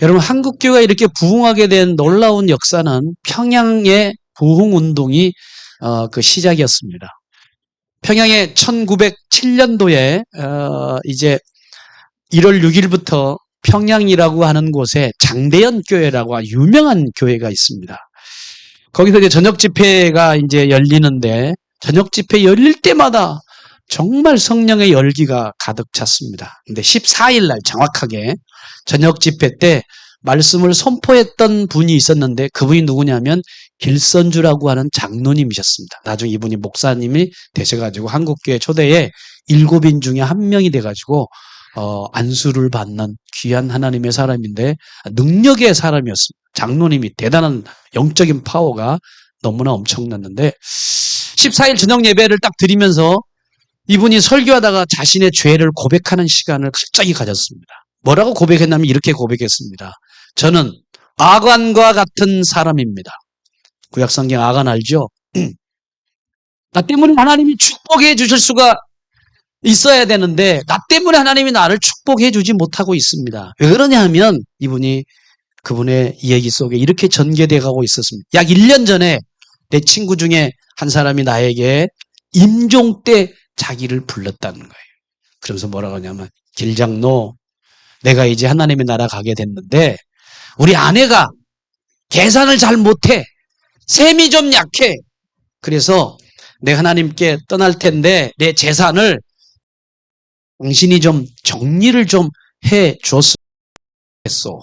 여러분, 한국교회가 이렇게 부흥하게 된 놀라운 역사는 평양의 부흥운동이 그 시작이었습니다. 평양에 1907년도에 이제 1월 6일부터 평양이라고 하는 곳에 장대현 교회라고 유명한 교회가 있습니다. 거기서 이제 저녁 집회가 이제 열리는데 저녁 집회 열릴 때마다 정말 성령의 열기가 가득 찼습니다. 근데 14일 날 정확하게 저녁 집회 때 말씀을 선포했던 분이 있었는데 그분이 누구냐면 길선주라고 하는 장로님이셨습니다. 나중에 이분이 목사님이 되셔가지고 한국교회 초대에 7인 중에 한 명이 돼가지고 안수를 받는 귀한 하나님의 사람인데 능력의 사람이었습니다. 장로님이 대단한 영적인 파워가 너무나 엄청났는데 14일 저녁 예배를 딱 드리면서 이분이 설교하다가 자신의 죄를 고백하는 시간을 갑자기 가졌습니다. 뭐라고 고백했냐면 이렇게 고백했습니다. 저는 아간과 같은 사람입니다. 구약성경 아간 알죠? 나 때문에 하나님이 축복해 주실 수가 있어야 되는데 나 때문에 하나님이 나를 축복해 주지 못하고 있습니다. 왜 그러냐 하면 이분이 그분의 이야기 속에 이렇게 전개돼 가고 있었습니다. 약 1년 전에 내 친구 중에 한 사람이 나에게 임종 때 자기를 불렀다는 거예요. 그러면서 뭐라고 하냐면 길장로 내가 이제 하나님의 나라 가게 됐는데 우리 아내가 계산을 잘 못해. 셈이 좀 약해. 그래서 내가 하나님께 떠날 텐데 내 재산을 당신이 좀 정리를 좀 해 줬으면 했어.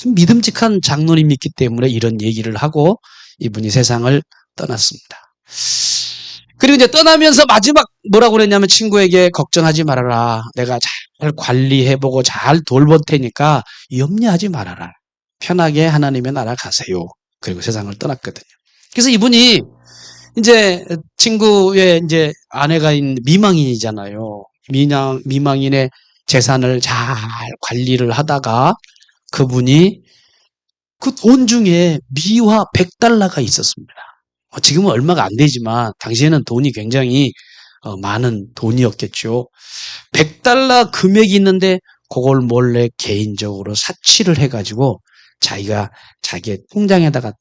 믿음직한 장로님이 있기 때문에 이런 얘기를 하고 이분이 세상을 떠났습니다. 그리고 이제 떠나면서 마지막 뭐라고 그랬냐면 친구에게 걱정하지 말아라. 내가 잘 관리해보고 잘 돌볼 테니까 염려하지 말아라. 편하게 하나님의 나라 가세요. 그리고 세상을 떠났거든요. 그래서 이분이 이제 친구의 이제 아내가 있는 미망인이잖아요. 미망인의 재산을 잘 관리를 하다가 그분이 그 돈 중에 미화 100달러가 있었습니다. 지금은 얼마가 안 되지만 당시에는 돈이 굉장히 많은 돈이었겠죠. 100달러 금액이 있는데 그걸 몰래 개인적으로 사치를 해가지고 자기가 자기의 통장에다가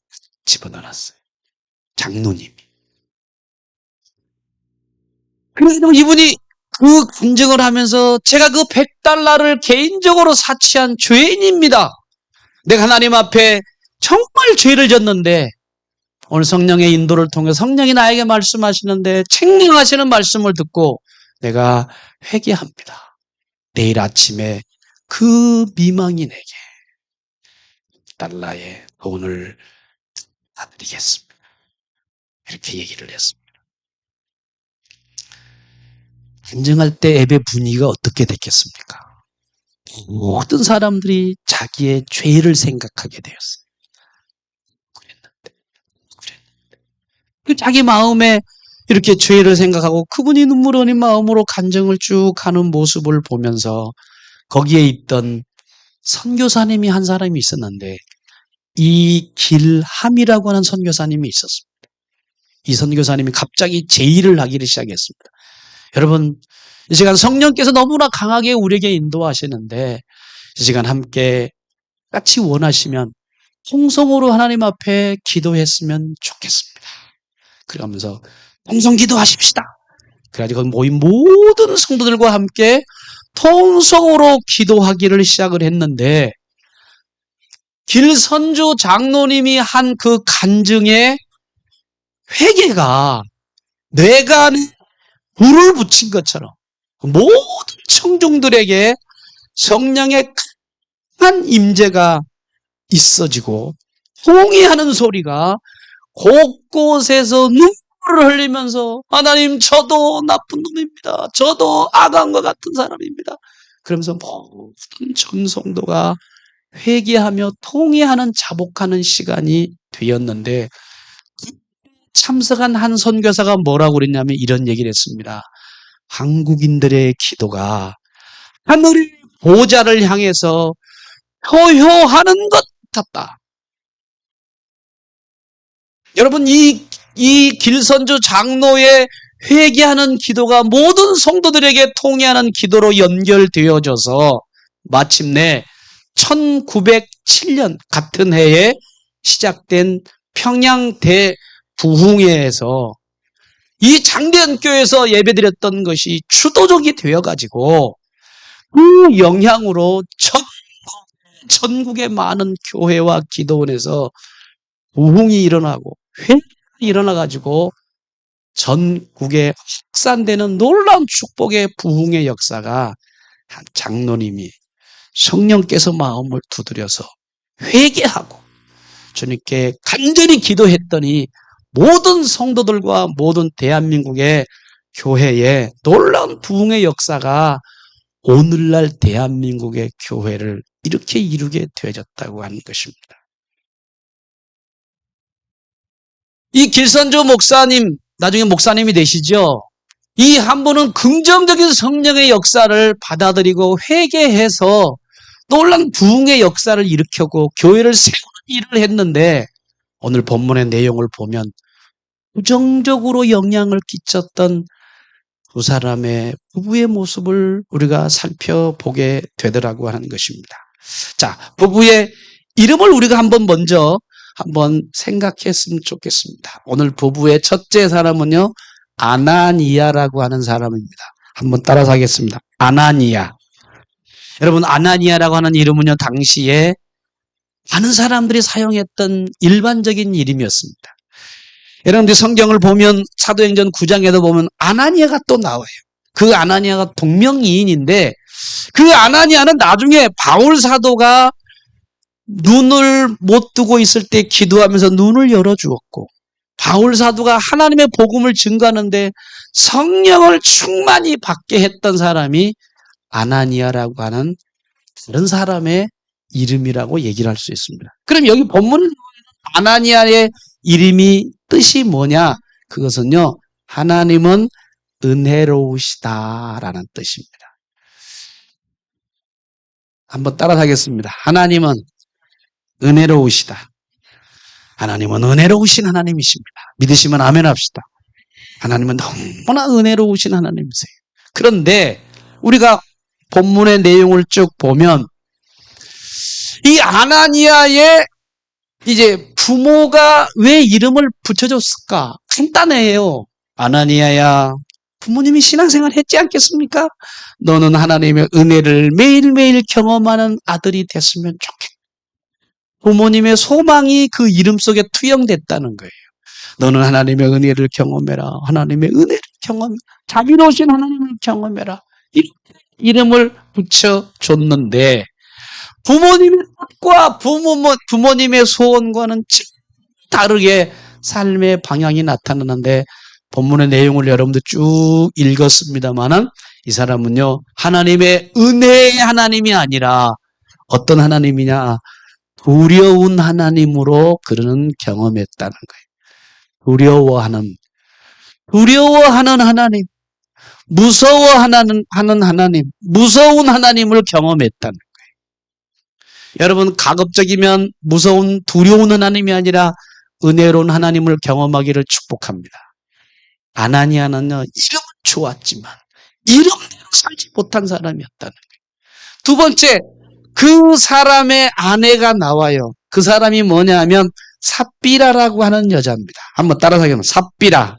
집어넣었어요. 장로님이. 그래서 이분이 그 간증을 하면서 제가 그 100달러를 개인적으로 사치한 죄인입니다. 내가 하나님 앞에 정말 죄를 졌는데 오늘 성령의 인도를 통해 성령이 나에게 말씀하시는데 책령하시는 말씀을 듣고 내가 회개합니다. 내일 아침에 그 미망인에게 달러의 돈을 사드리겠습니다. 이렇게 얘기를 했습니다. 간증할 때 예배 분위기가 어떻게 됐겠습니까? 모든 사람들이 자기의 죄를 생각하게 되었어요. 그 자기 마음에 이렇게 죄를 생각하고 그분이 눈물 흘린 마음으로 간증을 쭉 하는 모습을 보면서 거기에 있던 선교사님이 한 사람이 있었는데 이 길함이라고 하는 선교사님이 있었습니다. 이 선교사님이 갑자기 제의를 하기를 시작했습니다. 여러분, 이 시간 성령께서 너무나 강하게 우리에게 인도하시는데 이 시간 함께 같이 원하시면 통성으로 하나님 앞에 기도했으면 좋겠습니다. 그러면서 통성 기도하십시다. 그래가지고 모인 모든 성도들과 함께 통성으로 기도하기를 시작을 했는데 길선주 장로님이 한 그 간증의 회개가 뇌간에 불을 붙인 것처럼 모든 청중들에게 성령의 큰 임재가 있어지고 통회하는 소리가 곳곳에서 눈물을 흘리면서 하나님 저도 나쁜 놈입니다. 저도 아간과 같은 사람입니다. 그러면서 모든 전성도가 회개하며 통회하는 자복하는 시간이 되었는데 참석한 한 선교사가 뭐라고 그랬냐면 이런 얘기를 했습니다. 한국인들의 기도가 하늘 보좌를 향해서 효효하는 것 같다. 여러분 이 길선주 장로의 회개하는 기도가 모든 성도들에게 통해하는 기도로 연결되어져서 마침내 1907년 같은 해에 시작된 평양 대부흥회에서 이 장대현교회에서 예배드렸던 것이 주도적이 되어가지고 그 영향으로 전국의 많은 교회와 기도원에서 부흥이 일어나고 회개가 일어나가지고 전국에 확산되는 놀라운 축복의 부흥의 역사가 한 장로님이 성령께서 마음을 두드려서 회개하고 주님께 간절히 기도했더니 모든 성도들과 모든 대한민국의 교회에 놀라운 부흥의 역사가 오늘날 대한민국의 교회를 이렇게 이루게 되어졌다고 하는 것입니다. 이 길선조 목사님, 나중에 목사님이 되시죠? 이 한 분은 긍정적인 성령의 역사를 받아들이고 회개해서 놀라운 부흥의 역사를 일으켰고 교회를 세우는 일을 했는데 오늘 본문의 내용을 보면 부정적으로 영향을 끼쳤던 두 사람의 부부의 모습을 우리가 살펴보게 되더라고 하는 것입니다. 자, 부부의 이름을 우리가 먼저 생각했으면 좋겠습니다. 오늘 부부의 첫째 사람은요, 아나니아라고 하는 사람입니다. 한번 따라서 하겠습니다. 아나니아. 여러분, 아나니아라고 하는 이름은요, 당시에 많은 사람들이 사용했던 일반적인 이름이었습니다. 여러분들 성경을 보면 사도행전 9장에도 보면 아나니아가 또 나와요. 그 아나니아가 동명이인인데 그 아나니아는 나중에 바울 사도가 눈을 못 뜨고 있을 때 기도하면서 눈을 열어주었고 바울 사도가 하나님의 복음을 증거하는데 성령을 충만히 받게 했던 사람이 아나니아라고 하는 다른 사람의 이름이라고 얘기를 할 수 있습니다. 그럼 여기 본문에 아나니아의 이름이 뜻이 뭐냐? 그것은요, 하나님은 은혜로우시다라는 뜻입니다. 한번 따라서 하겠습니다. 하나님은 은혜로우시다. 하나님은 은혜로우신 하나님이십니다. 믿으시면 아멘 합시다. 하나님은 너무나 은혜로우신 하나님이세요. 그런데 우리가 본문의 내용을 쭉 보면 이 아나니아의 이제 부모가 왜 이름을 붙여줬을까? 간단해요. 아나니아야, 부모님이 신앙생활 했지 않겠습니까? 너는 하나님의 은혜를 매일매일 경험하는 아들이 됐으면 좋겠다. 부모님의 소망이 그 이름 속에 투영됐다는 거예요. 너는 하나님의 은혜를 경험해라. 하나님의 은혜를 경험해라. 자비로우신 하나님을 경험해라. 이렇게 이름을 붙여줬는데 부모님의 뜻과 부모님의 소원과는 다르게 삶의 방향이 나타나는데 본문의 내용을 여러분들 쭉 읽었습니다만은 이 사람은요, 하나님의 은혜의 하나님이 아니라 어떤 하나님이냐? 두려운 하나님으로 그는 경험했다는 거예요. 두려워하는 하나님, 무서워하는 하나님, 무서운 하나님을 경험했다는 거예요. 여러분, 가급적이면 무서운 두려운 하나님이 아니라 은혜로운 하나님을 경험하기를 축복합니다. 아나니아는요, 이름은 좋았지만 이름대로 살지 못한 사람이었다는 거예요. 두 번째, 그 사람의 아내가 나와요. 그 사람이 뭐냐면 삽비라라고 하는 여자입니다. 한번 따라서 하겠습니다. 삽비라.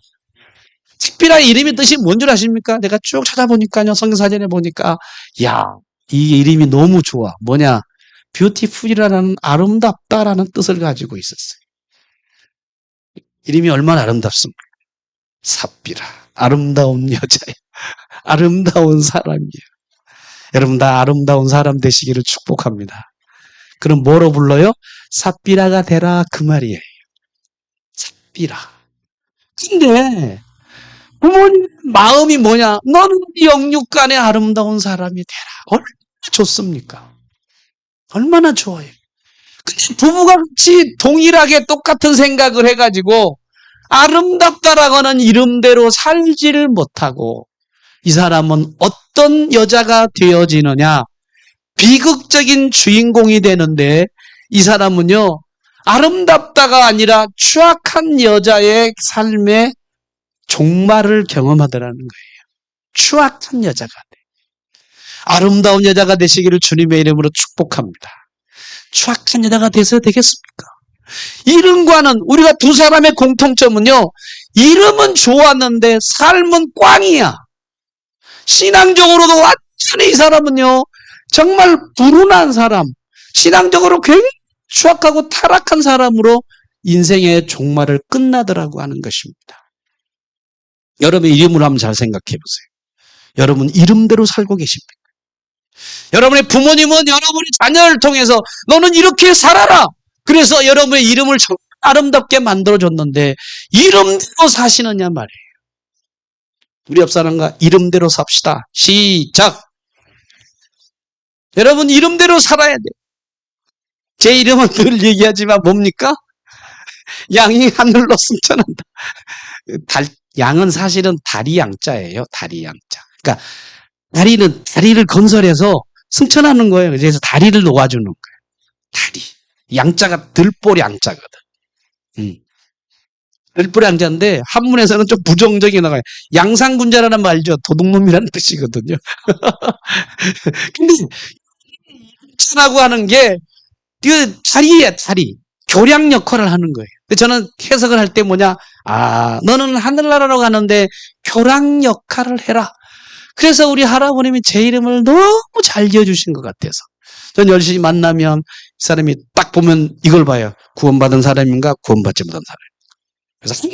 삽비라의 이름의 뜻이 뭔 줄 아십니까? 내가 쭉 찾아보니까요, 성경사전에 보니까 이 이름이 너무 좋아. 뭐냐? 뷰티풀이라는 아름답다라는 뜻을 가지고 있었어요. 이름이 얼마나 아름답습니까? 삽비라. 아름다운 여자예요. 아름다운 사람이에요. 여러분 다 아름다운 사람 되시기를 축복합니다. 그럼 뭐로 불러요? 삽비라가 되라 그 말이에요. 삽비라. 근데 부모님 마음이 뭐냐? 너는 영육간의 아름다운 사람이 되라. 얼마나 좋습니까? 얼마나 좋아요. 근데 부부가 같이 동일하게 똑같은 생각을 해가지고 아름답다라고 하는 이름대로 살지를 못하고 이 사람은 어떤 여자가 되어지느냐? 비극적인 주인공이 되는데 이 사람은요, 아름답다가 아니라 추악한 여자의 삶의 종말을 경험하더라는 거예요. 추악한 여자가 돼. 아름다운 여자가 되시기를 주님의 이름으로 축복합니다. 추악한 여자가 돼서 되겠습니까? 이름과는 우리가 두 사람의 공통점은요. 이름은 좋았는데 삶은 꽝이야. 신앙적으로도 완전히 이 사람은요. 정말 불운한 사람, 신앙적으로 굉장히 추악하고 타락한 사람으로 인생의 종말을 끝나더라고 하는 것입니다. 여러분 이름으로 한번 잘 생각해 보세요. 여러분 이름대로 살고 계십니까? 여러분의 부모님은 여러분의 자녀를 통해서 너는 이렇게 살아라. 그래서 여러분의 이름을 정말 아름답게 만들어줬는데 이름대로 사시느냐 말이에요. 우리 옆 사람과 이름대로 삽시다. 시작. 여러분 이름대로 살아야 돼요. 제 이름은 늘 얘기하지만 뭡니까? 양이 하늘로 승천한다. 양은 사실은 다리 양자예요. 다리 양자. 그러니까 다리를 건설해서 승천하는 거예요. 그래서 다리를 놓아주는 거예요. 다리. 양자가 들보리 양자거든. 들보리 양자인데 한문에서는 좀 부정적이 나가요. 양상군자라는 말 알죠? 도둑놈이라는 뜻이거든요. 근데 양자라고 하는 게 다리야, 다리. 교량 역할을 하는 거예요. 저는 해석을 할 때 뭐냐? 너는 하늘나라로 가는데 교량 역할을 해라. 그래서 우리 할아버님이 제 이름을 너무 잘 지어주신 것 같아서. 전 열심히 만나면 이 사람이 딱 보면 이걸 봐요. 구원받은 사람인가? 구원받지 못한 사람인가? 그래서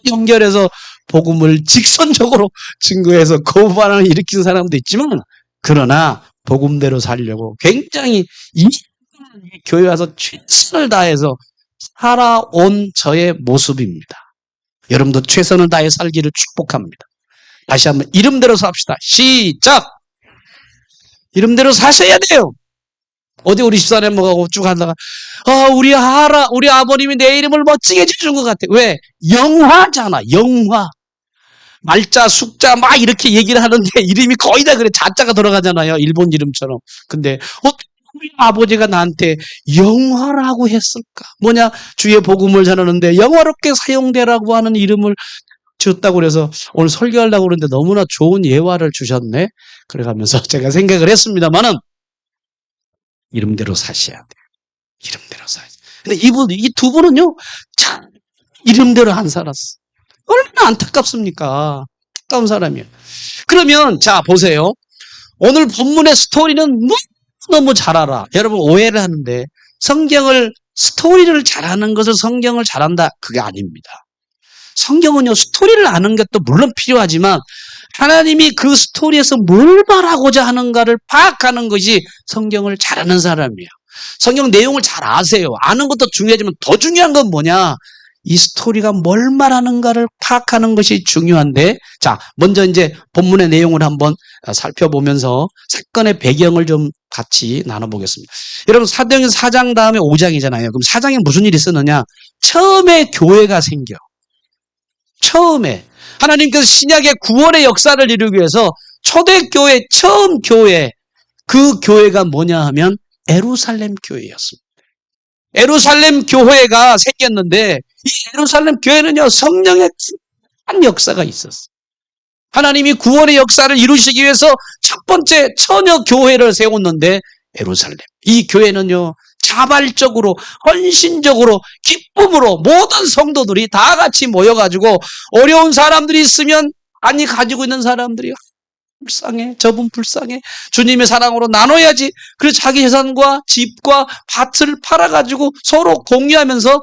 연결해서 복음을 직선적으로 증거해서 거부반응을 일으킨 사람도 있지만, 그러나 복음대로 살려고 굉장히 이 교회 와서 최선을 다해서 살아온 저의 모습입니다. 여러분도 최선을 다해 살기를 축복합니다. 다시 한번 이름대로 삽시다. 시작! 이름대로 사셔야 돼요. 어디 우리 집사람 뭐하고 쭉 하다가 우리 아버님이 내 이름을 멋지게 해주신 것 같아. 왜? 영화잖아. 영화. 말자, 숙자 막 이렇게 얘기를 하는데 이름이 거의 다 그래. 자자가 들어가잖아요. 일본 이름처럼. 근데 우리 아버지가 나한테 영화라고 했을까? 뭐냐? 주의 복음을 전하는데 영화롭게 사용되라고 하는 이름을 지었다고 그래서 오늘 설교하려고 그러는데 너무나 좋은 예화를 주셨네. 그래가면서 제가 생각을 했습니다만은 이름대로 사셔야 돼요. 이름대로 사야 돼요. 근데 이 두 분은요, 참 이름대로 안 살았어. 얼마나 안타깝습니까? 안타까운 사람이에요. 그러면 자 보세요. 오늘 본문의 스토리는 너무 잘 알아. 여러분 오해를 하는데 성경을 스토리를 잘하는 것을 성경을 잘한다. 그게 아닙니다. 성경은요, 스토리를 아는 것도 물론 필요하지만 하나님이 그 스토리에서 뭘 말하고자 하는가를 파악하는 것이 성경을 잘하는 사람이에요. 성경 내용을 잘 아세요. 아는 것도 중요하지만 더 중요한 건 뭐냐? 이 스토리가 뭘 말하는가를 파악하는 것이 중요한데, 자, 먼저 이제 본문의 내용을 한번 살펴보면서 사건의 배경을 좀 같이 나눠보겠습니다. 여러분, 사도행전 4장 다음에 5장이잖아요. 그럼 4장에 무슨 일이 있었느냐? 처음에 교회가 생겨. 처음에 하나님께서 신약의 구원의 역사를 이루기 위해서 초대교회 처음 교회, 그 교회가 뭐냐 하면 예루살렘 교회였습니다. 예루살렘 교회가 생겼는데 이 예루살렘 교회는요, 성령의 큰 역사가 있었어요. 하나님이 구원의 역사를 이루시기 위해서 첫 번째 처녀 교회를 세웠는데 예루살렘. 이 교회는요, 자발적으로 헌신적으로 기쁨으로 모든 성도들이 다 같이 모여가지고 어려운 사람들이 있으면 아니 가지고 있는 사람들이 불쌍해, 저분 불쌍해, 주님의 사랑으로 나눠야지. 그래서 자기 재산과 집과 밭을 팔아가지고 서로 공유하면서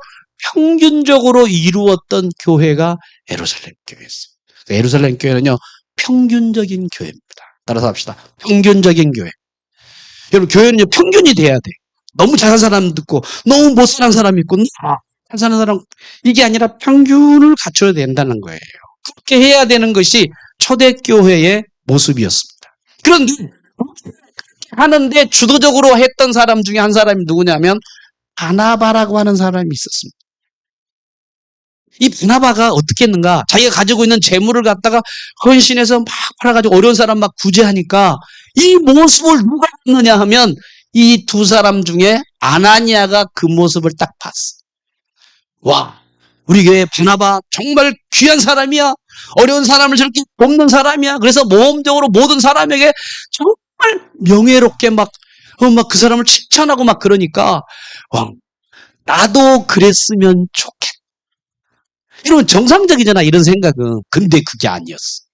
평균적으로 이루었던 교회가 예루살렘 교회였어요. 예루살렘 교회는요, 평균적인 교회입니다. 따라서 합시다. 평균적인 교회. 여러분, 교회는요, 평균이 돼야 돼. 너무 잘한 사람도 있고 너무 못 사는 사람이 있고 잘 사는 사람, 이게 아니라 평균을 갖춰야 된다는 거예요. 그렇게 해야 되는 것이 초대교회의 모습이었습니다. 그런데 하는데 주도적으로 했던 사람 중에 한 사람이 누구냐면 바나바라고 하는 사람이 있었습니다. 이 바나바가 어떻게 했는가? 자기가 가지고 있는 재물을 갖다가 헌신해서 막 팔아가지고 어려운 사람 막 구제하니까 이 모습을 누가 봤느냐 하면 이 두 사람 중에 아나니아가 그 모습을 딱 봤어. 와, 우리 교회 바나바 정말 귀한 사람이야. 어려운 사람을 저렇게 돕는 사람이야. 그래서 모험적으로 모든 사람에게 정말 명예롭게 막 막 그 사람을 칭찬하고 막 그러니까, 와, 나도 그랬으면 좋겠다. 여러분, 정상적이잖아, 이런 생각은. 근데 그게 아니었어.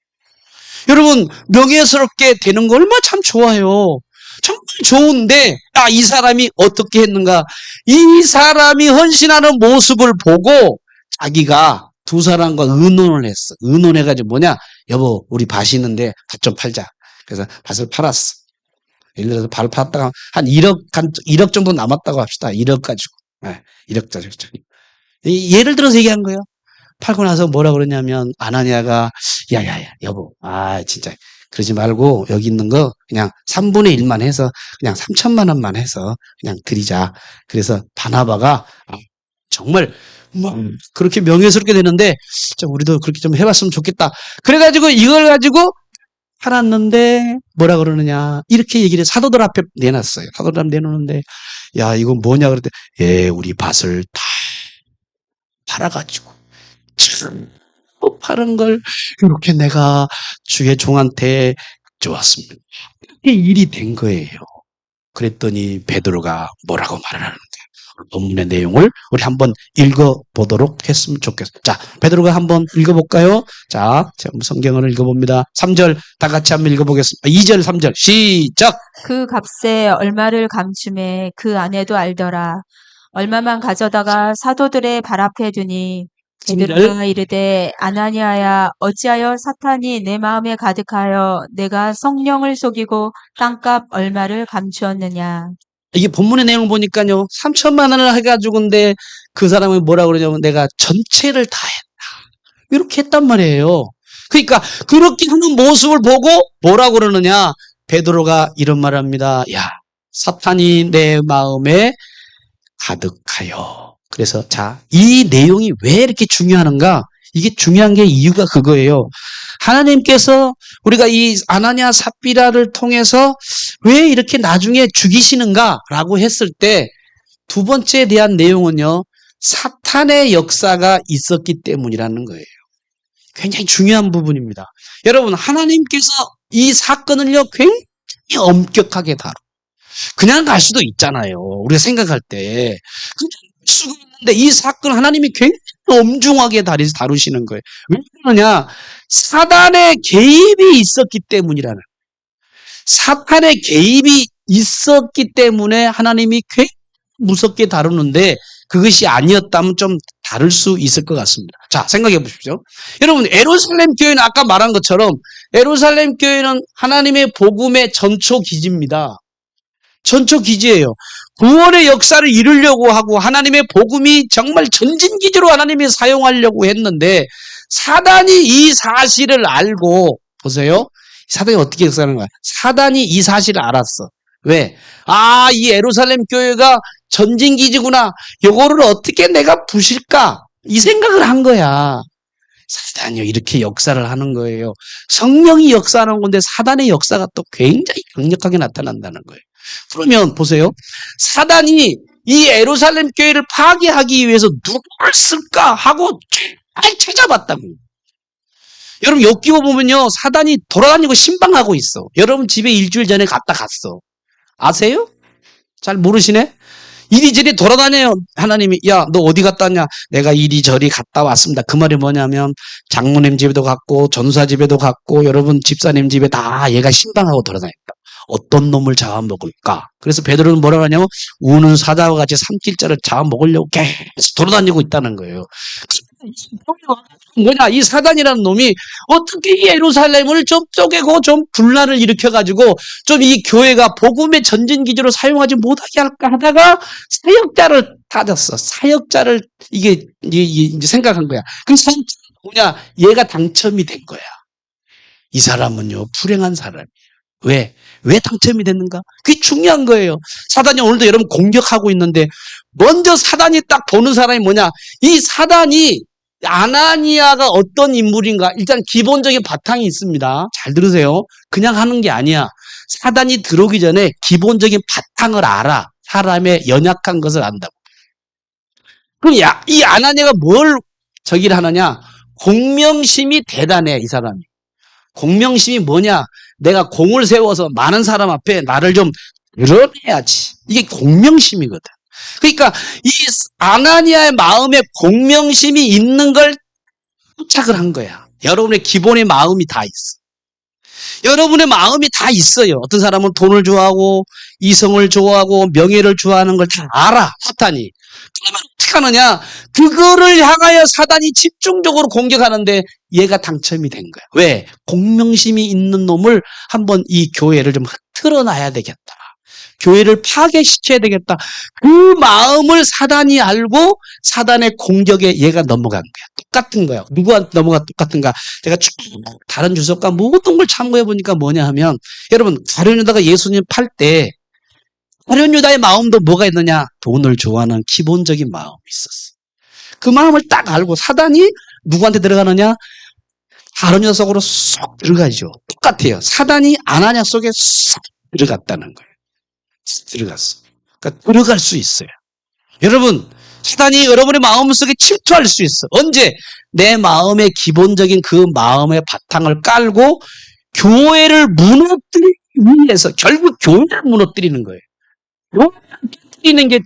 여러분, 명예스럽게 되는 거 얼마나 참 좋아요. 정말 좋은데, 이 사람이 어떻게 했는가? 이 사람이 헌신하는 모습을 보고 자기가 두 사람과 의논을 했어. 의논해가지고 뭐냐? 여보, 우리 밭이 있는데 밭 좀 팔자. 그래서 밭을 팔았어. 예를 들어서 밭을 팔았다가 한 1억 정도 남았다고 합시다. 1억 가지고. 네, 1억 가지고. 예를 들어서 얘기한 거예요. 팔고 나서 뭐라 그러냐면 아나니아가 야야야 여보 진짜 그러지 말고 여기 있는 거 그냥 3분의 1만 해서 그냥 3천만 원만 해서 그냥 드리자. 그래서 바나바가 정말 그렇게 명예스럽게 되는데 우리도 그렇게 좀 해봤으면 좋겠다. 그래가지고 이걸 가지고 팔았는데 뭐라 그러느냐 이렇게 얘기를 사도들 앞에 내놨어요. 사도들 앞에 내놓는데 야 이건 뭐냐 그랬더니 우리 밭을 다 팔아가지고 파는 걸 이렇게 내가 주의 종한테 좋았습니다. 이렇게 일이 된 거예요. 그랬더니 베드로가 뭐라고 말을 하는데 본문의 내용을 우리 한번 읽어보도록 했으면 좋겠습니다. 자, 베드로가 한번 읽어볼까요? 자, 제가 성경을 읽어봅니다. 3절 다 같이 한번 읽어보겠습니다. 2절, 3절 시작! 그 값에 얼마를 감춤해 그 아내도 알더라. 얼마만 가져다가 사도들의 발 앞에 두니 베드로가 이르되 아나니아야 어찌하여 사탄이 내 마음에 가득하여 내가 성령을 속이고 땅값 얼마를 감추었느냐. 이게 본문의 내용을 보니까요. 3천만 원을 해가지고인데 그 사람이 뭐라 그러냐면 내가 전체를 다 했다. 이렇게 했단 말이에요. 그러니까 그렇게 하는 모습을 보고 뭐라 그러느냐. 베드로가 이런 말을 합니다. 야, 사탄이 내 마음에 가득하여. 그래서 자, 이 내용이 왜 이렇게 중요한가? 이게 중요한 게 이유가 그거예요. 하나님께서 우리가 이 아나니아 삽비라를 통해서 왜 이렇게 나중에 죽이시는가라고 했을 때 두 번째에 대한 내용은요. 사탄의 역사가 있었기 때문이라는 거예요. 굉장히 중요한 부분입니다. 여러분 하나님께서 이 사건을요. 굉장히 엄격하게 다뤄. 그냥 갈 수도 있잖아요. 우리가 생각할 때. 그냥 갈 수가 있는데 이 사건 하나님이 굉장히 엄중하게 다루시는 거예요. 왜 그러냐? 사단의 개입이 있었기 때문이라는 거예요. 사탄의 개입이 있었기 때문에 하나님이 굉장히 무섭게 다루는데 그것이 아니었다면 좀 다를 수 있을 것 같습니다. 자, 생각해 보십시오. 여러분, 예루살렘 교회는 아까 말한 것처럼 예루살렘 교회는 하나님의 복음의 전초 기지입니다. 전초 기지예요. 구원의 역사를 이루려고 하고 하나님의 복음이 정말 전진기지로 하나님이 사용하려고 했는데 사단이 이 사실을 알고 보세요. 사단이 어떻게 역사하는 거야? 사단이 이 사실을 알았어. 왜? 이 예루살렘 교회가 전진기지구나. 이거를 어떻게 내가 부실까? 이 생각을 한 거야. 사단이 이렇게 역사를 하는 거예요. 성령이 역사하는 건데 사단의 역사가 또 굉장히 강력하게 나타난다는 거예요. 그러면 보세요. 사단이 이 예루살렘 교회를 파괴하기 위해서 누구를 쓸까 하고 잘 찾아봤다고. 여러분 엮이고 보면요. 사단이 돌아다니고 신방하고 있어. 여러분 집에 일주일 전에 갔어. 아세요? 잘 모르시네? 이리저리 돌아다녀요. 하나님이 야 너 어디 갔다 왔냐? 내가 이리저리 갔다 왔습니다. 그 말이 뭐냐면 장모님 집에도 갔고 전사 집에도 갔고 여러분 집사님 집에 다 얘가 신방하고 돌아다녔다. 어떤 놈을 잡아먹을까? 그래서 베드로는 뭐라고 하냐면 우는 사자와 같이 산길자를 잡아먹으려고 계속 돌아다니고 있다는 거예요. 뭐냐 이 사단이라는 놈이 어떻게 이 예루살렘을 좀 쪼개고 좀 분란을 일으켜가지고 좀 이 교회가 복음의 전진기지로 사용하지 못하게 할까 하다가 사역자를 찾았어. 사역자를 이게 생각한 거야. 그 사역자는 뭐냐 얘가 당첨이 된 거야. 이 사람은요 불행한 사람이에요. 왜 당첨이 됐는가? 그게 중요한 거예요. 사단이 오늘도 여러분 공격하고 있는데 먼저 사단이 딱 보는 사람이 뭐냐? 이 사단이 아나니아가 어떤 인물인가? 일단 기본적인 바탕이 있습니다. 잘 들으세요. 그냥 하는 게 아니야. 사단이 들어오기 전에 기본적인 바탕을 알아. 사람의 연약한 것을 안다고. 그럼 이 아나니아가 뭘 저기를 하느냐? 공명심이 대단해, 이 사람이. 공명심이 뭐냐? 내가 공을 세워서 많은 사람 앞에 나를 좀 드러내야지. 이게 공명심이거든. 그러니까 이 아나니아의 마음에 공명심이 있는 걸 포착을 한 거야. 여러분의 기본의 마음이 다 있어. 여러분의 마음이 다 있어요. 어떤 사람은 돈을 좋아하고 이성을 좋아하고 명예를 좋아하는 걸 다 알아. 사탄이. 그러면 어떻게 하느냐? 그거를 향하여 사단이 집중적으로 공격하는데 얘가 당첨이 된 거야. 왜? 공명심이 있는 놈을 한번 이 교회를 좀 흐트러 놔야 되겠다. 교회를 파괴시켜야 되겠다. 그 마음을 사단이 알고 사단의 공격에 얘가 넘어간 거야. 똑같은 거야. 누구한테 넘어가 똑같은가? 제가 다른 주석과 모든 걸 참고해 보니까 뭐냐 하면 여러분 가룟 유다가 예수님 팔 때 가룟 유다의 마음도 뭐가 있느냐? 돈을 좋아하는 기본적인 마음이 있었어. 그 마음을 딱 알고 사단이 누구한테 들어가느냐? 가룟 유다 속으로 쏙 들어가죠. 똑같아요. 사단이 아나니아 속에 쏙 들어갔다는 거예요. 들어갔어. 그러니까 들어갈 수 있어요. 여러분, 사단이 여러분의 마음속에 침투할 수 있어. 언제? 내 마음의 기본적인 그 마음의 바탕을 깔고 교회를 무너뜨리기 위해서 결국 교회를 무너뜨리는 거예요. 교회를 무너뜨리는 게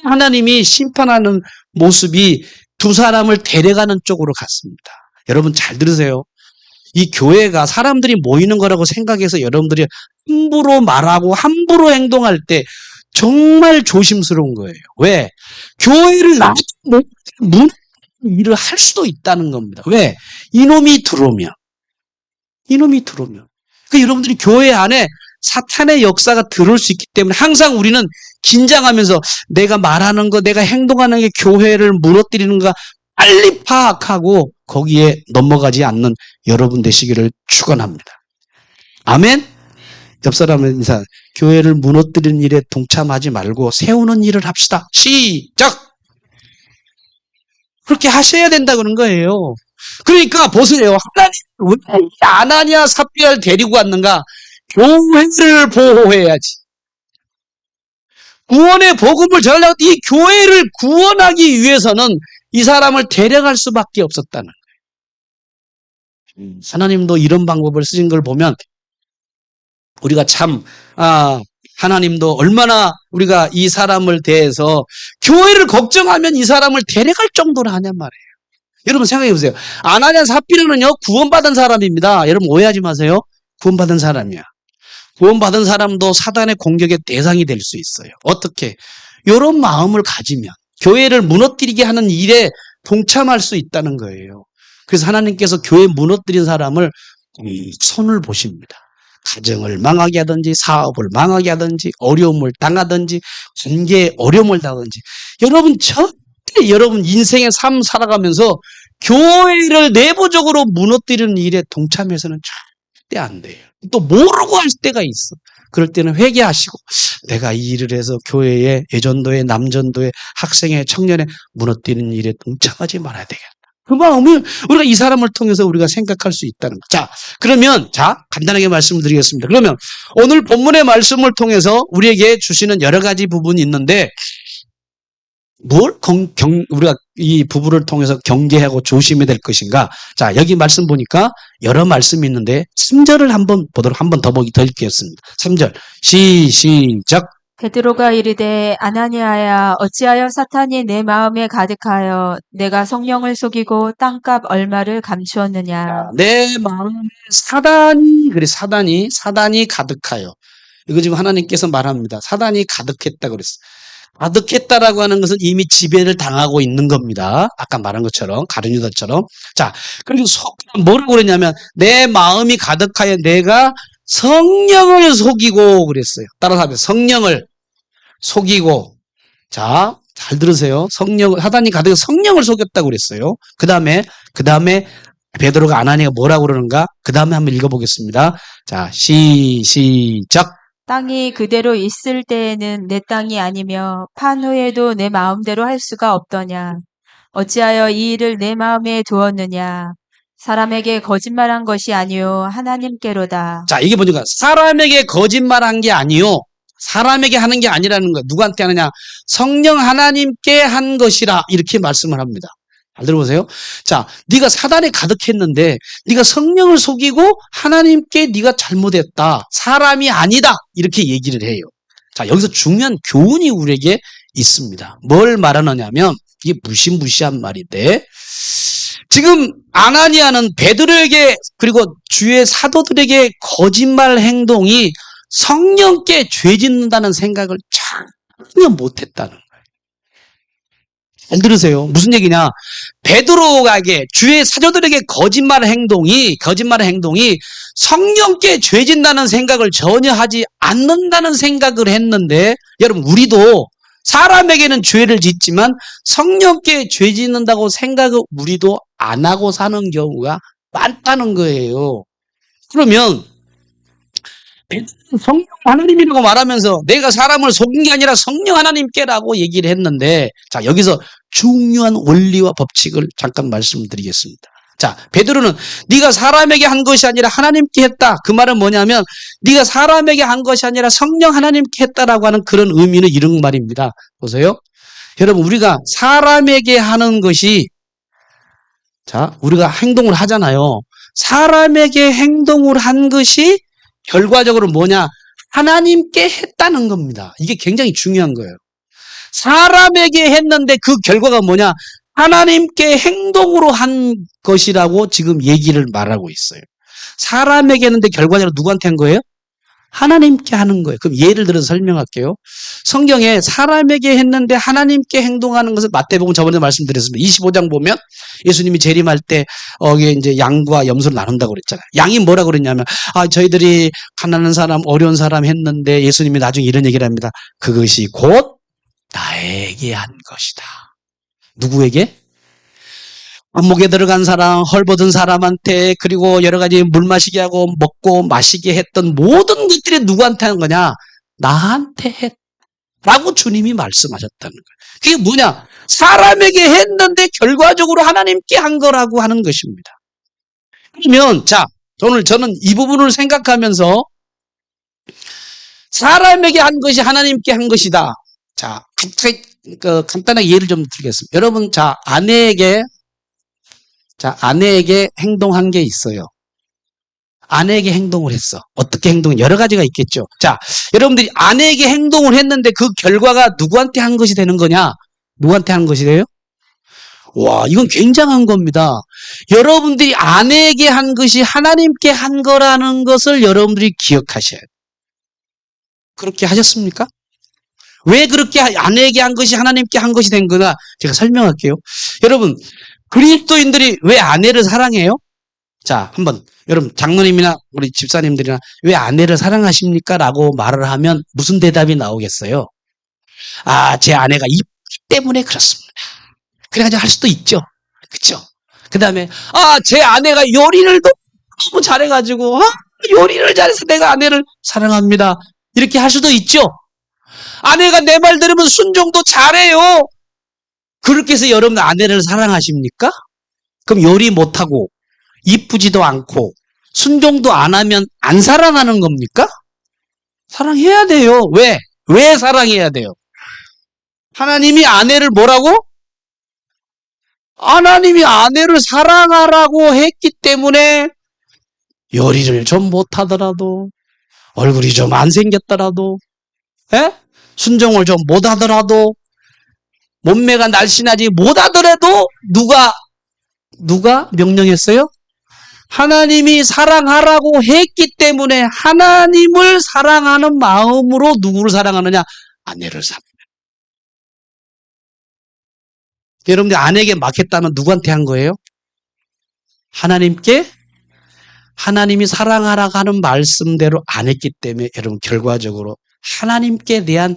하나님이 심판하는 모습이 두 사람을 데려가는 쪽으로 갔습니다. 여러분 잘 들으세요. 이 교회가 사람들이 모이는 거라고 생각해서 여러분들이 함부로 말하고 함부로 행동할 때 정말 조심스러운 거예요. 왜? 교회를 무너뜨리는 일을 할 수도 있다는 겁니다. 왜? 이놈이 들어오면. 그러니까 여러분들이 교회 안에 사탄의 역사가 들어올 수 있기 때문에 항상 우리는 긴장하면서 내가 말하는 거, 내가 행동하는 게 교회를 무너뜨리는가 빨리 파악하고 거기에 넘어가지 않는 여러분 되시기를 축원합니다. 아멘? 옆 사람은 인사. 교회를 무너뜨리는 일에 동참하지 말고 세우는 일을 합시다. 시작! 그렇게 하셔야 된다 그런 거예요. 그러니까 보세요. 하나님 왜 아나니아 삽비라를 데리고 왔는가? 교회를 보호해야지. 구원의 복음을 전하려고 이 교회를 구원하기 위해서는 이 사람을 데려갈 수밖에 없었다는 거예요. 하나님도 이런 방법을 쓰신 걸 보면 우리가 참 하나님도 얼마나 우리가 이 사람을 대해서 교회를 걱정하면 이 사람을 데려갈 정도로 하냔 말이에요. 여러분 생각해 보세요. 아나니아 삽비라는요 구원받은 사람입니다. 여러분 오해하지 마세요. 구원받은 사람이야. 구원받은 사람도 사단의 공격의 대상이 될 수 있어요. 어떻게? 이런 마음을 가지면 교회를 무너뜨리게 하는 일에 동참할 수 있다는 거예요. 그래서 하나님께서 교회 무너뜨린 사람을 손을 보십니다. 가정을 망하게 하든지 사업을 망하게 하든지 어려움을 당하든지 관계에 어려움을 당하든지 여러분 절대 여러분 인생의 삶 살아가면서 교회를 내부적으로 무너뜨리는 일에 동참해서는 절대 안 돼요. 또 모르고 할 때가 있어. 그럴 때는 회개하시고 내가 이 일을 해서 교회에 예전도에 남전도에 학생회 청년회 무너뜨리는 일에 동참하지 말아야 되겠다. 그 마음을 우리가 이 사람을 통해서 우리가 생각할 수 있다는 거. 자, 그러면 간단하게 말씀을 드리겠습니다. 그러면 오늘 본문의 말씀을 통해서 우리에게 주시는 여러 가지 부분이 있는데 우리가 이 부부를 통해서 경계하고 조심해야 될 것인가? 자, 여기 말씀 보니까 여러 말씀이 있는데 3절을 한번 더 읽겠습니다. 3절. 시작. 베드로가 이르되 아나니아야 어찌하여 사탄이 내 마음에 가득하여 내가 성령을 속이고 땅값 얼마를 감추었느냐. 내 마음에 사단이 가득하여. 이거 지금 하나님께서 말합니다. 사단이 가득했다 그랬어요. 가득했다라고 하는 것은 이미 지배를 당하고 있는 겁니다. 아까 말한 것처럼 가룟 유다처럼. 자, 그리고 뭐라고 그랬냐면 내 마음이 가득하여 내가 성령을 속이고 그랬어요. 따라서 하면 성령을 속이고. 자, 잘 들으세요. 사단이 가득해서 성령을 속였다고 그랬어요. 그 다음에 베드로가 아나니아가 뭐라고 그러는가? 그 다음에 한번 읽어보겠습니다. 자, 시작. 땅이 그대로 있을 때에는 내 땅이 아니며 판 후에도 내 마음대로 할 수가 없더냐. 어찌하여 이 일을 내 마음에 두었느냐. 사람에게 거짓말한 것이 아니요 하나님께로다. 자, 이게 뭐니까 사람에게 거짓말한 게 아니요. 사람에게 하는 게 아니라는 거야. 누구한테 하느냐? 성령 하나님께 한 것이라 이렇게 말씀을 합니다. 잘 들어보세요. 자, 네가 사단에 가득했는데 네가 성령을 속이고 하나님께 네가 잘못했다. 사람이 아니다. 이렇게 얘기를 해요. 자, 여기서 중요한 교훈이 우리에게 있습니다. 뭘 말하느냐면 이게 무시무시한 말인데 지금 아나니아는 베드로에게 그리고 주의 사도들에게 거짓말 행동이 성령께 죄 짓는다는 생각을 전혀 못했다는 거예요. 잘 들으세요. 무슨 얘기냐? 베드로에게 주의 사도들에게 거짓말 행동이 성령께 죄 짓는다는 생각을 전혀 하지 않는다는 생각을 했는데 여러분 우리도 사람에게는 죄를 짓지만 성령께 죄 짓는다고 생각을 우리도 안 하고 사는 경우가 많다는 거예요. 그러면 성령 하나님이라고 말하면서 내가 사람을 속인 게 아니라 성령 하나님께라고 얘기를 했는데 자 여기서 중요한 원리와 법칙을 잠깐 말씀드리겠습니다. 자 베드로는 네가 사람에게 한 것이 아니라 하나님께 했다. 그 말은 뭐냐면 네가 사람에게 한 것이 아니라 성령 하나님께 했다라고 하는 그런 의미는 이런 말입니다. 보세요. 여러분 우리가 사람에게 하는 것이 자 우리가 행동을 하잖아요. 사람에게 행동을 한 것이 결과적으로 뭐냐? 하나님께 했다는 겁니다. 이게 굉장히 중요한 거예요. 사람에게 했는데 그 결과가 뭐냐? 하나님께 행동으로 한 것이라고 지금 얘기를 말하고 있어요. 사람에게 했는데 결과적으로 누구한테 한 거예요? 하나님께 하는 거예요. 그럼 예를 들어서 설명할게요. 성경에 사람에게 했는데 하나님께 행동하는 것을 마태복음 저번에 말씀드렸습니다. 25장 보면 예수님이 재림할 때 이제 양과 염소를 나눈다고 그랬잖아요. 양이 뭐라 그랬냐면 저희들이 가난한 사람, 어려운 사람 했는데 예수님이 나중에 이런 얘기를 합니다. 그것이 곧 나에게 한 것이다. 누구에게? 감옥에 들어간 사람, 헐벗은 사람한테 그리고 여러 가지 물 마시게 하고 먹고 마시게 했던 모든 것들이 누구한테 한 거냐? 나한테 했라고 주님이 말씀하셨다는 거예요. 그게 뭐냐? 사람에게 했는데 결과적으로 하나님께 한 거라고 하는 것입니다. 그러면 자 오늘 저는 이 부분을 생각하면서 사람에게 한 것이 하나님께 한 것이다. 자 간단하게 예를 좀 드리겠습니다. 여러분 아내에게 행동한 게 있어요. 아내에게 행동을 했어. 어떻게 행동? 여러 가지가 있겠죠. 자, 여러분들이 아내에게 행동을 했는데 그 결과가 누구한테 한 것이 되는 거냐? 누구한테 한 것이 돼요? 와, 이건 굉장한 겁니다. 여러분들이 아내에게 한 것이 하나님께 한 거라는 것을 여러분들이 기억하셔야 돼요. 그렇게 하셨습니까? 왜 그렇게 아내에게 한 것이 하나님께 한 것이 된 거나 제가 설명할게요. 여러분, 그리스도인들이 왜 아내를 사랑해요? 자, 한번 여러분 장로님이나 우리 집사님들이나 왜 아내를 사랑하십니까? 라고 말을 하면 무슨 대답이 나오겠어요? 제 아내가 이쁘기 때문에 그렇습니다. 그래가지고 할 수도 있죠. 그렇죠? 그 다음에 제 아내가 요리를 너무 잘해가지고 요리를 잘해서 내가 아내를 사랑합니다. 이렇게 할 수도 있죠. 아내가 내 말 들으면 순종도 잘해요. 그렇게 해서 여러분 아내를 사랑하십니까? 그럼 요리 못하고 이쁘지도 않고 순종도 안 하면 안 사랑하는 겁니까? 사랑해야 돼요. 왜? 왜 사랑해야 돼요? 하나님이 아내를 뭐라고? 하나님이 아내를 사랑하라고 했기 때문에 요리를 좀 못하더라도 얼굴이 좀 안 생겼더라도 순종을 좀 못하더라도 몸매가 날씬하지 못하더라도 누가 명령했어요? 하나님이 사랑하라고 했기 때문에 하나님을 사랑하는 마음으로 누구를 사랑하느냐? 아내를 사랑해요. 여러분들 아내에게 맡겼다면 누구한테 한 거예요? 하나님께? 하나님이 사랑하라고 하는 말씀대로 안 했기 때문에 여러분 결과적으로 하나님께 대한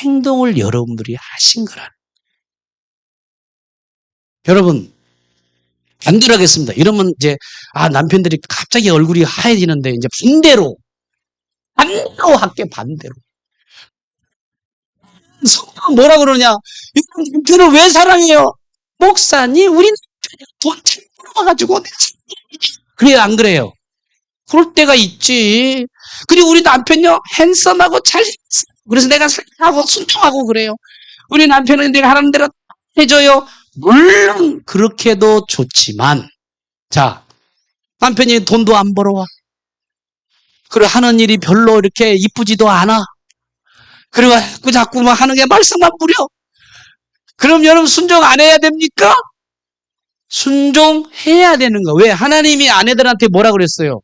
행동을 여러분들이 하신 거라는 거예요. 여러분 반대로 하겠습니다. 이러면 이제 남편들이 갑자기 얼굴이 하얘지는데 이제 반대로 할게 반대로. 성경은 뭐라 그러냐? 남편을 왜 사랑해요? 목사님 우리 남편이 돈 잘 벌어가지고 그래요 안 그래요? 그럴 때가 있지. 그리고 우리 남편요 핸섬하고 잘생겼어. 그래서 내가 사랑하고 순종하고 그래요. 우리 남편은 내가 하라는 대로 해줘요. 물론 그렇게도 좋지만 자 남편이 돈도 안 벌어와. 그리고 하는 일이 별로 이렇게 이쁘지도 않아. 그리고 자꾸 막 하는 게 말썽만 부려. 그럼 여러분 순종 안 해야 됩니까? 순종해야 되는 거. 왜? 하나님이 아내들한테 뭐라 그랬어요?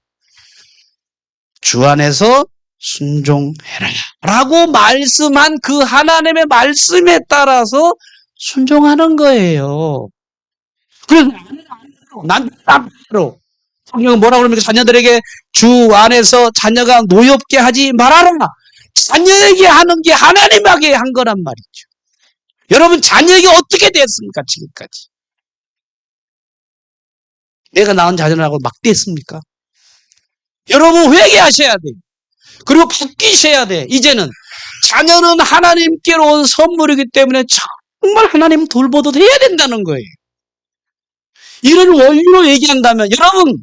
주 안에서 순종해라 라고 말씀한 그 하나님의 말씀에 따라서 순종하는 거예요. 그래서 남편으로 성경은 뭐라고 그럽니까? 자녀들에게 주 안에서 자녀가 노엽게 하지 말아라. 자녀에게 하는 게 하나님에게 한 거란 말이죠. 여러분 자녀에게 어떻게 됐습니까? 지금까지 내가 낳은 자녀라고 막 됐습니까? 여러분 회개하셔야 돼요. 그리고 바뀌셔야 돼. 이제는 자녀는 하나님께로 온 선물이기 때문에 정말 하나님 돌보듯 해야 된다는 거예요. 이런 원리로 얘기한다면 여러분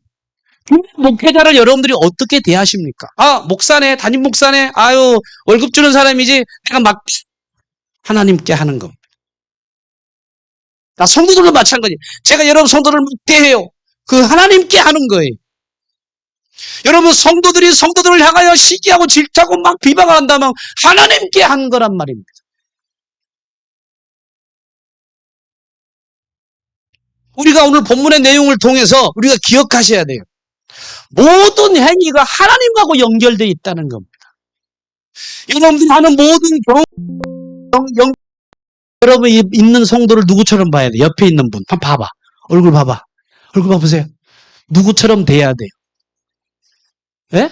목회자를 여러분들이 어떻게 대하십니까? 아 목사네 담임 목사네 아유 월급 주는 사람이지 내가 막 하나님께 하는 겁니다. 나 성도들도 마찬가지. 제가 여러분 성도를 대해요. 그 하나님께 하는 거예요. 여러분 성도들이 성도들을 향하여 시기하고 질타하고 막 비방을 한다면 하나님께 한 거란 말입니다. 우리가 오늘 본문의 내용을 통해서 우리가 기억하셔야 돼요. 모든 행위가 하나님하고 연결되어 있다는 겁니다. 여러분들이 하는 모든 여러분이 있는 성도를 누구처럼 봐야 돼? 옆에 있는 분 한번 봐봐. 얼굴 봐봐. 얼굴 봐보세요. 누구처럼 돼야 돼요? 예?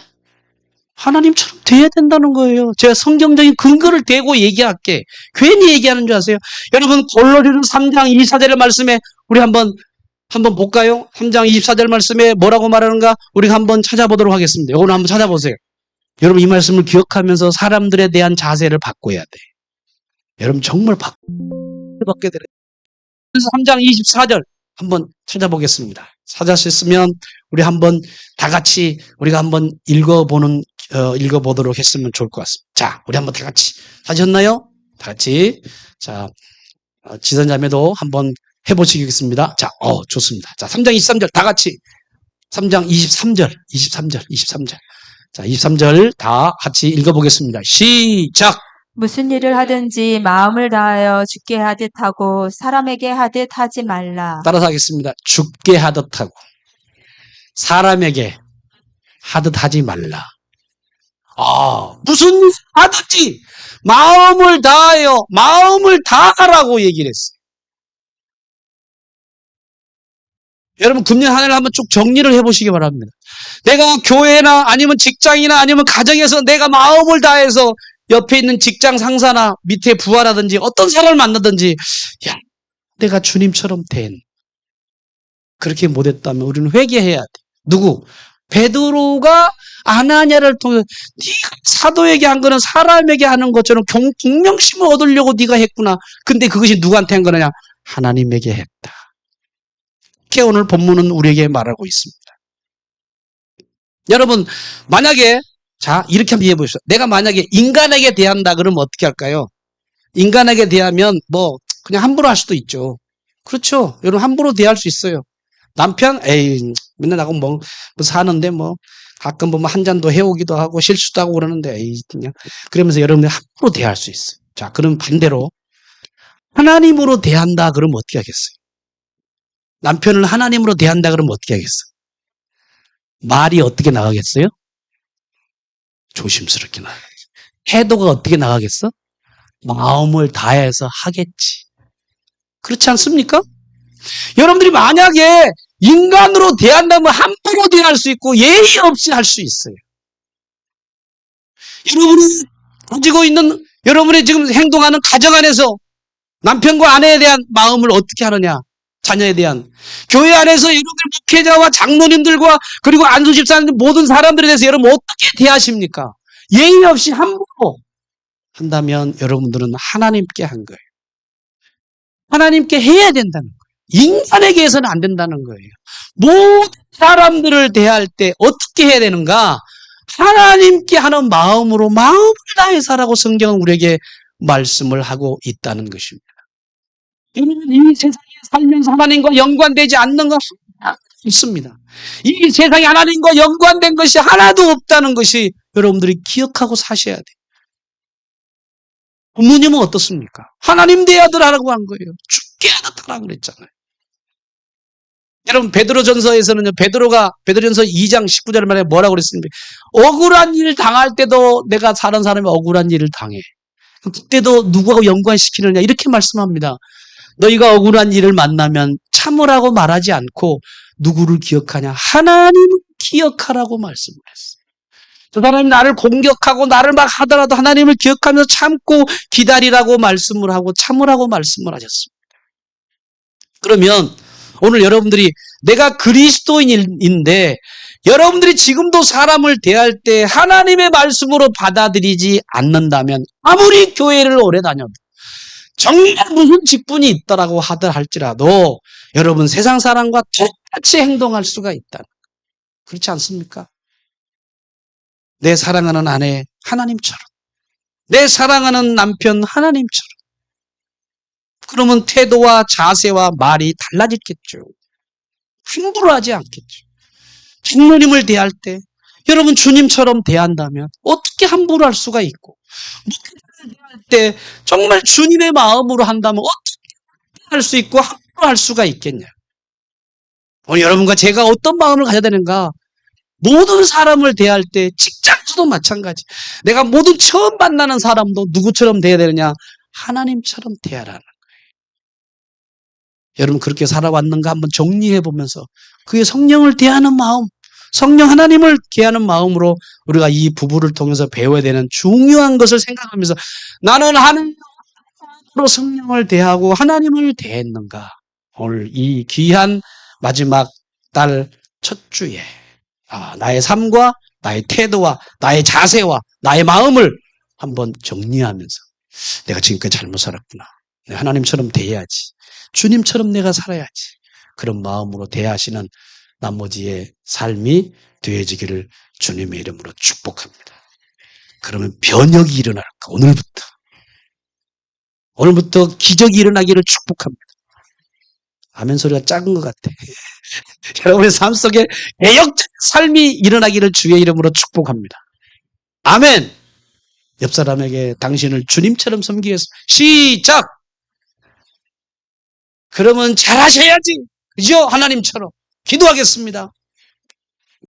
하나님처럼 돼야 된다는 거예요. 제가 성경적인 근거를 대고 얘기할게. 괜히 얘기하는 줄 아세요? 여러분 골로새서 3장 24절의 말씀에 우리 한번 볼까요? 3장 24절 말씀에 뭐라고 말하는가? 우리가 한번 찾아보도록 하겠습니다. 이거는 한번 찾아보세요. 여러분 이 말씀을 기억하면서 사람들에 대한 자세를 바꿔야 돼. 여러분 정말 바뀌게 되래. 그래서 3장 24절 한번 찾아보겠습니다. 찾아셨으면 우리 한번 다 같이 우리가 한번 읽어보도록 했으면 좋을 것 같습니다. 자, 우리 한번 다 같이 하셨나요? 다 같이. 자, 지선자매도 한번 해보시겠습니다. 자, 좋습니다. 자, 3장 23절 다 같이. 3장 23절. 자, 23절 다 같이 읽어보겠습니다. 시작! 무슨 일을 하든지 마음을 다하여 주께 하듯 하고 사람에게 하듯 하지 말라. 따라서 하겠습니다. 죽게 하듯 하고 사람에게 하듯 하지 말라. 무슨 일 하든지 마음을 다하라고 얘기를 했어요. 여러분 금년 한 해를 한번 쭉 정리를 해보시기 바랍니다. 내가 교회나 아니면 직장이나 아니면 가정에서 내가 마음을 다해서 옆에 있는 직장 상사나 밑에 부하라든지 어떤 사람을 만나든지 야, 내가 주님처럼 그렇게 못했다면 우리는 회개해야 돼. 누구? 베드로가 아나니아를 통해서 네가 사도에게 한 거는 사람에게 하는 것처럼 공명심을 얻으려고 네가 했구나. 근데 그것이 누구한테 한 거냐? 하나님에게 했다. 이렇게 오늘 본문은 우리에게 말하고 있습니다. 여러분 만약에 자 이렇게 한번 이해해보십시오. 내가 만약에 인간에게 대한다 그러면 어떻게 할까요? 인간에게 대하면 뭐 그냥 함부로 할 수도 있죠. 그렇죠. 여러분 함부로 대할 수 있어요. 남편 맨날 나하고 뭐 사는데 뭐 가끔 보면 한 잔도 해오기도 하고 실수도 하고 그러는데 그냥 그러면서 여러분들 함부로 대할 수 있어요. 자 그럼 반대로 하나님으로 대한다 그러면 어떻게 하겠어요? 남편을 하나님으로 대한다 그러면 어떻게 하겠어요? 말이 어떻게 나가겠어요? 조심스럽게 나가겠죠. 태도가 어떻게 나가겠어? 마음을 다해서 하겠지. 그렇지 않습니까? 여러분들이 만약에 인간으로 대한다면 함부로 대할 수 있고 예의 없이 할 수 있어요. 여러분이 가지고 있는 여러분이 지금 행동하는 가정 안에서 남편과 아내에 대한 마음을 어떻게 하느냐? 자녀에 대한 교회 안에서 여러분들 목회자와 장로님들과 그리고 안수 집사님 모든 사람들에 대해서 여러분 어떻게 대하십니까? 예의 없이 함부로 한다면 여러분들은 하나님께 한 거예요. 하나님께 해야 된다는 거예요. 인간에게 해서는 안 된다는 거예요. 모든 사람들을 대할 때 어떻게 해야 되는가? 하나님께 하는 마음으로 마음을 다해서 하라고 성경은 우리에게 말씀을 하고 있다는 것입니다. 여러분 이 세상에 살면서 하나님과 연관되지 않는 거 하나 있습니다. 이 세상에 하나님과 연관된 것이 하나도 없다는 것이 여러분들이 기억하고 사셔야 돼요. 부모님은 어떻습니까? 하나님 내 아들 하라고 한 거예요. 죽게 하라 그랬잖아요. 여러분 베드로전서에서는요. 베드로전서 2장 19절 말에 뭐라고 그랬습니까? 억울한 일 당할 때도 내가 사는 사람이 억울한 일을 당해. 그때도 누구하고 연관시키느냐 이렇게 말씀합니다. 너희가 억울한 일을 만나면 참으라고 말하지 않고 누구를 기억하냐? 하나님을 기억하라고 말씀을 했어요. 저 사람이 나를 공격하고 나를 막 하더라도 하나님을 기억하면서 참고 기다리라고 말씀을 하고 참으라고 말씀을 하셨습니다. 그러면 오늘 여러분들이 내가 그리스도인인데 여러분들이 지금도 사람을 대할 때 하나님의 말씀으로 받아들이지 않는다면 아무리 교회를 오래 다녀도 정말 무슨 직분이 있다라고 할지라도 여러분 세상 사람과 똑같이 행동할 수가 있다. 그렇지 않습니까? 내 사랑하는 아내 하나님처럼, 내 사랑하는 남편 하나님처럼. 그러면 태도와 자세와 말이 달라지겠죠. 함부로 하지 않겠죠. 주님을 대할 때 여러분 주님처럼 대한다면 어떻게 함부로 할 수가 있고 대할 때 정말 주님의 마음으로 한다면 어떻게 할 수 있고 함부로 할 수가 있겠냐. 오늘 여러분과 제가 어떤 마음을 가져야 되는가. 모든 사람을 대할 때 직장에서도 마찬가지. 내가 모든 처음 만나는 사람도 누구처럼 대해야 되느냐. 하나님처럼 대하라는 거예요. 여러분 그렇게 살아왔는가 한번 정리해 보면서 그의 성령을 대하는 마음, 성령 하나님을 대하는 마음으로 우리가 이 부부를 통해서 배워야 되는 중요한 것을 생각하면서 나는 하나님으로 성령을 대하고 하나님을 대했는가. 오늘 이 귀한 마지막 달 첫 주에 나의 삶과 나의 태도와 나의 자세와 나의 마음을 한번 정리하면서 내가 지금까지 잘못 살았구나. 내가 하나님처럼 대해야지. 주님처럼 내가 살아야지. 그런 마음으로 대하시는 나머지의 삶이 되어지기를 주님의 이름으로 축복합니다. 그러면 변혁이 일어날 거야. 오늘부터 기적이 일어나기를 축복합니다. 아멘 소리가 작은 것 같아. 여러분의 삶 속에 개혁적 삶이 일어나기를 주의 이름으로 축복합니다. 아멘. 옆 사람에게 당신을 주님처럼 섬기기 위해서 시작. 그러면 잘하셔야지. 그죠? 하나님처럼. 기도하겠습니다.